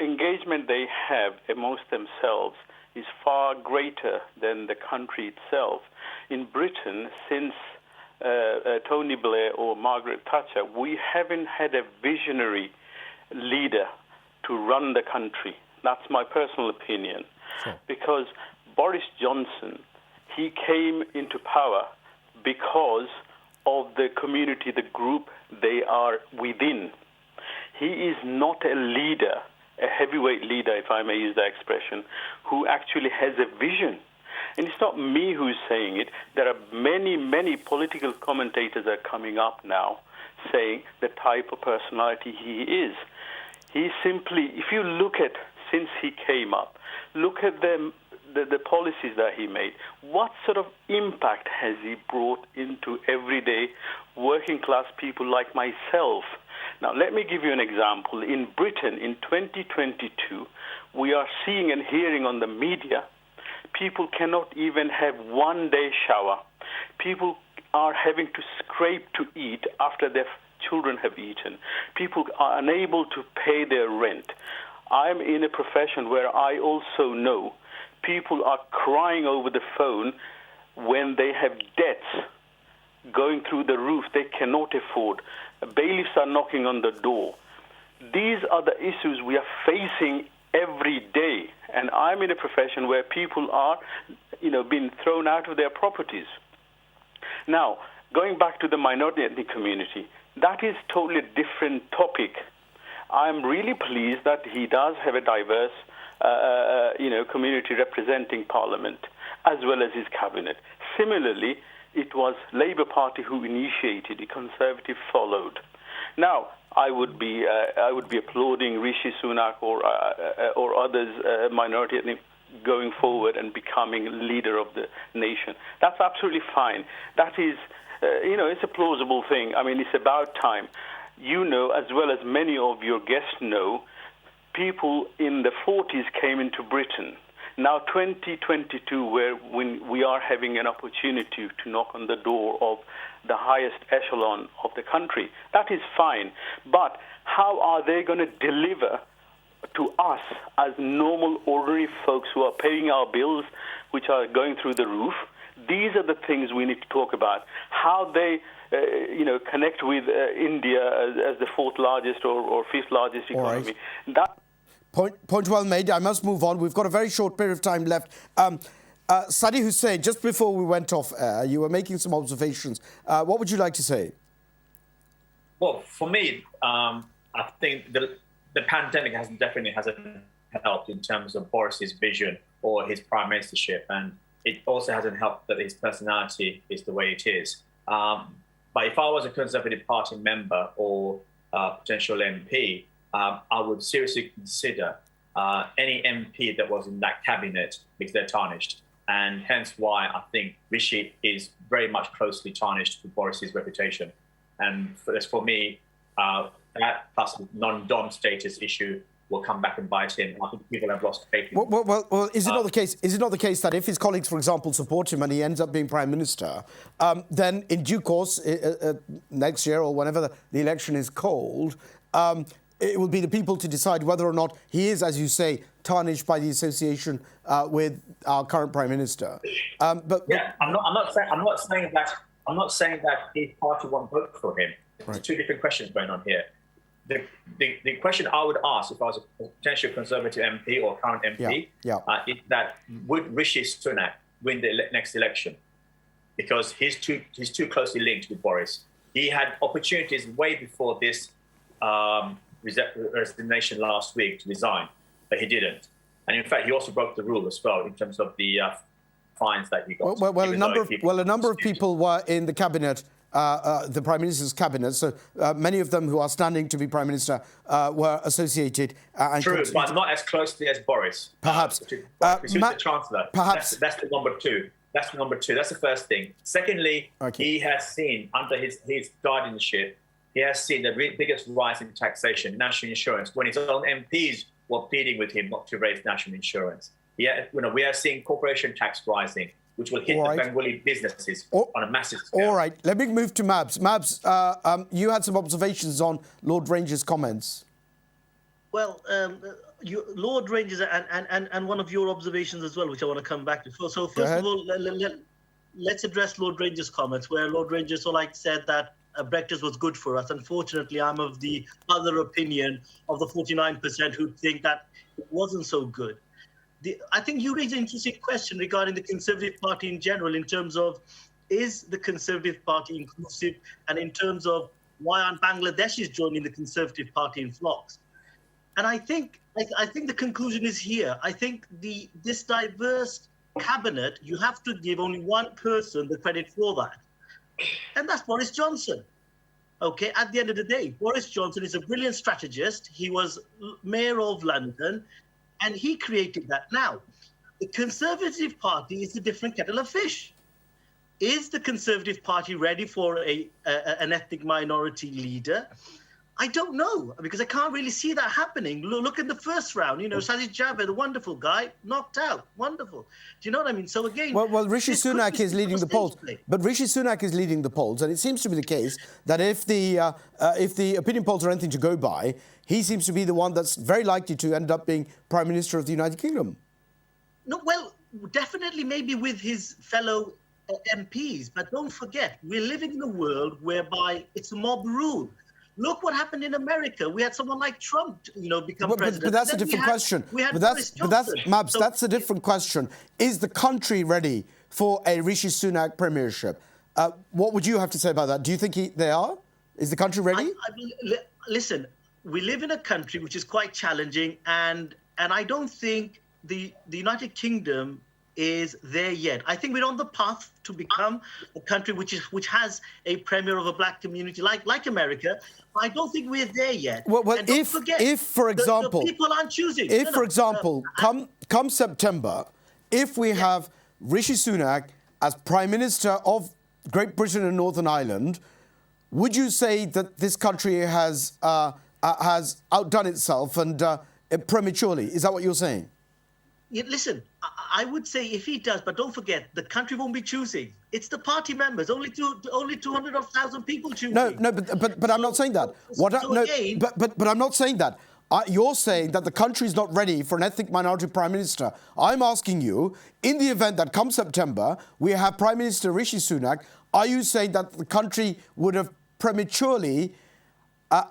engagement they have amongst themselves is far greater than the country itself. In Britain, since Tony Blair or Margaret Thatcher, we haven't had a visionary leader to run the country. That's my personal opinion. Sure. Because Boris Johnson, he came into power because of the community, the group they are within. He is not a leader, a heavyweight leader, if I may use that expression, who actually has a vision. And it's not me who's saying it. There are many, many political commentators that are coming up now saying the type of personality he is. He simply, if you look at, since he came up, look at the policies that he made. What sort of impact has he brought into everyday working class people like myself? Now, let me give you an example. In Britain, in 2022, we are seeing and hearing on the media, people cannot even have one-day shower. People are having to scrape to eat after their children have eaten. People are unable to pay their rent. I'm in a profession where I also know people are crying over the phone when they have debts going through the roof they cannot afford. Bailiffs are knocking on the door. These are the issues we are facing every day. And I'm in a profession where people are, being thrown out of their properties. Now, going back to the minority ethnic community, that is totally a different topic. I'm really pleased that he does have a diverse, community representing Parliament, as well as his cabinet. Similarly, it was Labour Party who initiated it. Conservative followed. Now, I would be applauding Rishi Sunak or others, minority ethnic, going forward and becoming leader of the nation. That's absolutely fine. That is, it's a plausible thing. I mean, it's about time. As well as many of your guests know, people in the 40s came into Britain. Now 2022, when we are having an opportunity to knock on the door of the highest echelon of the country, that is fine. But how are they going to deliver to us as normal, ordinary folks who are paying our bills, which are going through the roof? These are the things we need to talk about. How they, connect with India as the fourth largest or fifth largest economy. Right. Point well made. I must move on. We've got a very short period of time left. Sadi Hussain, just before we went off air, you were making some observations. What would you like to say? Well, for me, I think the pandemic definitely hasn't helped in terms of Boris's vision or his prime ministership, and it also hasn't helped that his personality is the way it is. But if I was a Conservative Party member or potential MP, I would seriously consider any MP that was in that cabinet, because they're tarnished. And hence why I think Rishi is very much closely tarnished with Boris's reputation. And for me, that plus non-dom status issue will come back and bite him. I think people have lost faith in him. Well, is it not the case? Is it not the case that if his colleagues, for example, support him and he ends up being prime minister, then in due course, next year or whenever the election is called, it will be the people to decide whether or not he is, as you say, tarnished by the association with our current prime minister. I'm not saying that his party won't vote for him. There's two different questions going on here. The question I would ask if I was a potential Conservative MP or current MP is that would Rishi Sunak win the next election? Because he's too closely linked with Boris. He had opportunities way before this resignation last week to resign, but he didn't. And in fact, he also broke the rule as well in terms of the fines that he got. A number of people were in the cabinet. The Prime Minister's cabinet, so many of them who are standing to be Prime Minister were associated. True, but not as closely as Boris. Perhaps. The Chancellor. Perhaps. That's the number two. That's the first thing. Secondly, he has seen, under his guardianship, he has seen the biggest rise in taxation, national insurance, when his own MPs were pleading with him not to raise national insurance. We are seeing corporation tax rising, which will hit the Bengali businesses on a massive scale. All right, let me move to Mabs. Mabs, you had some observations on Lord Ranger's comments. Well, Lord Ranger's and one of your observations as well, which I want to come back to. So first of all, let's address Lord Ranger's comments, where Lord Ranger said that Brexit was good for us. Unfortunately, I'm of the other opinion of the 49% who think that it wasn't so good. I think you raised an interesting question regarding the Conservative Party in general, in terms of, is the Conservative Party inclusive, and in terms of why aren't Bangladeshis joining the Conservative Party in flocks? And I think the conclusion is here. I think this diverse cabinet, you have to give only one person the credit for that, and that's Boris Johnson. Okay, at the end of the day, Boris Johnson is a brilliant strategist. He was Mayor of London, and he created that. Now, the Conservative Party is a different kettle of fish. Is the Conservative Party ready for an ethnic minority leader? I don't know, because I can't really see that happening. Look at the first round. Sajid Javid, a wonderful guy, knocked out. Wonderful. Do you know what I mean? So again, well, Rishi Sunak is leading the polls. But Rishi Sunak is leading the polls, and it seems to be the case that if the opinion polls are anything to go by, he seems to be the one that's very likely to end up being Prime Minister of the United Kingdom. No, well, definitely maybe with his fellow MPs, but don't forget, we're living in a world whereby it's a mob rule. Look what happened in America. We had someone like Trump, become president. But that's a different question. That's a different question. Is the country ready for a Rishi Sunak premiership? What would you have to say about that? Do you think they are? Is the country ready? Listen, we live in a country which is quite challenging, and I don't think the United Kingdom is there yet. I think we're on the path to become a country which has a premier of a black community like America. I don't think we're there yet. Well, if for example, the people aren't choosing. Come September, if we have Rishi Sunak as Prime Minister of Great Britain and Northern Ireland, would you say that this country has outdone itself and prematurely? Is that what you're saying? Listen, I would say if he does, but don't forget, the country won't be choosing. It's the party members. Only 200,000 people choosing. No, but I'm not saying that. But I'm not saying that. You're saying that the country is not ready for an ethnic minority prime minister. I'm asking you, in the event that come September we have Prime Minister Rishi Sunak, are you saying that the country would have prematurely, have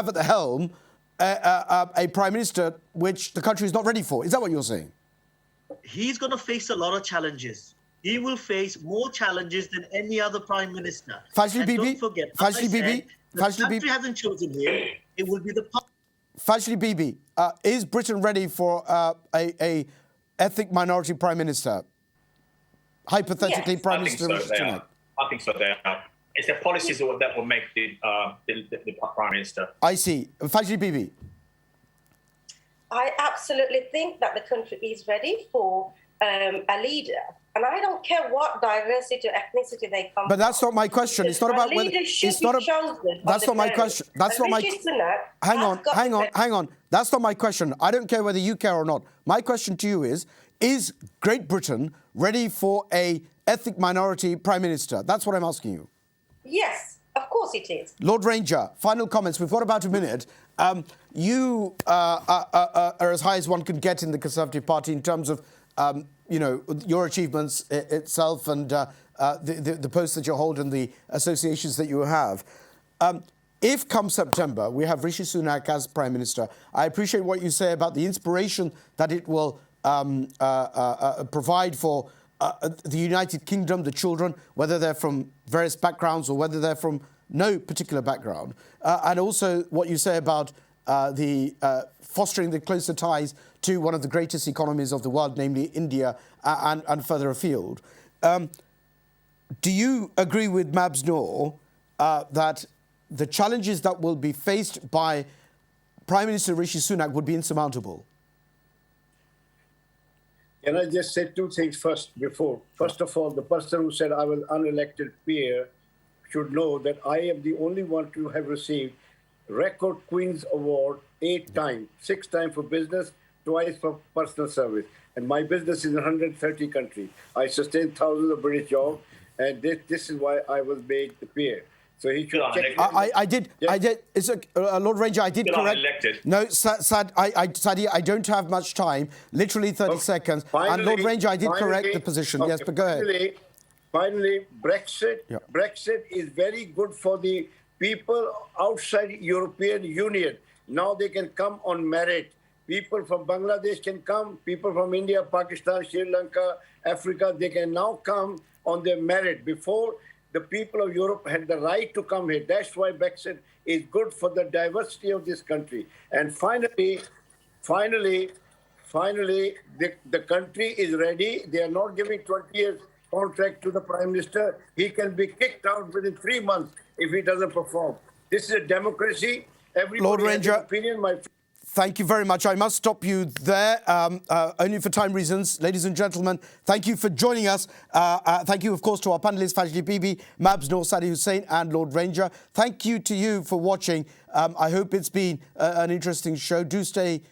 at the helm a prime minister which the country is not ready for? Is that what you're saying? He's going to face a lot of challenges. He will face more challenges than any other prime minister. Fajli Bibi, don't forget, the country hasn't chosen him. It will be the... Fajli Bibi, is Britain ready for a ethnic minority prime minister? Hypothetically, Prime Minister Rishi Sunak. I think so, they are. It's the policies that will make the Prime Minister. I see. Fajli Bibi. I absolutely think that the country is ready for a leader. And I don't care what diversity or ethnicity they come from. But that's not my question. It's not about whether it's not that's not my question. That's not my hang on. That's not my question. I don't care whether you care or not. My question to you is Great Britain ready for a ethnic minority prime minister? That's what I'm asking you. Yes, of course it is. Lord Ranger, final comments. We've got about a minute. You are as high as one can get in the Conservative Party in terms of your achievements itself and the posts that you hold and the associations that you have. If come September we have Rishi Sunak as Prime Minister, I appreciate what you say about the inspiration that it will provide for the United Kingdom, the children, whether they're from various backgrounds or whether they're from no particular background. And also what you say about fostering the closer ties to one of the greatest economies of the world, namely India, and further afield. Do you agree with Mabs Noor that the challenges that will be faced by Prime Minister Rishi Sunak would be insurmountable? Can I just say two things first before? First of all, the person who said I was unelected peer should know that I am the only one to have received Record Queen's Award 8 times, 6 times for business, twice for personal service. And my business is in 130 countries. I sustain thousands of British jobs, and this is why I was made the peer. So he should check. I did. It's Lord Ranger, I did correct. Elected. No, Sadi, I don't have much time. Literally 30 seconds. Finally, and Lord Ranger, I did correct the position. Okay, yes, but go ahead. Finally, Brexit is very good for the people outside European Union. Now they can come on merit. People from Bangladesh can come. People from India, Pakistan, Sri Lanka, Africa, they can now come on their merit. Before, the people of Europe had the right to come here. That's why Brexit is good for the diversity of this country. And finally, the country is ready. They are not giving 20 years contract to the Prime Minister. He can be kicked out within 3 months if he doesn't perform. This is a democracy. Everybody Lord has Ranger, an opinion. Thank you very much. I must stop you there, only for time reasons. Ladies and gentlemen, thank you for joining us. Thank you, of course, to our panellists, Fajli Bibi, Mabs Noor, Sadi Hussain, and Lord Ranger. Thank you to you for watching. I hope it's been an interesting show. Do stay,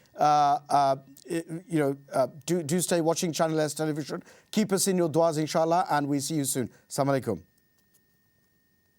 do stay watching Channel S Television. Keep us in your duas, inshallah, and we see you soon. Assalamu alaikum.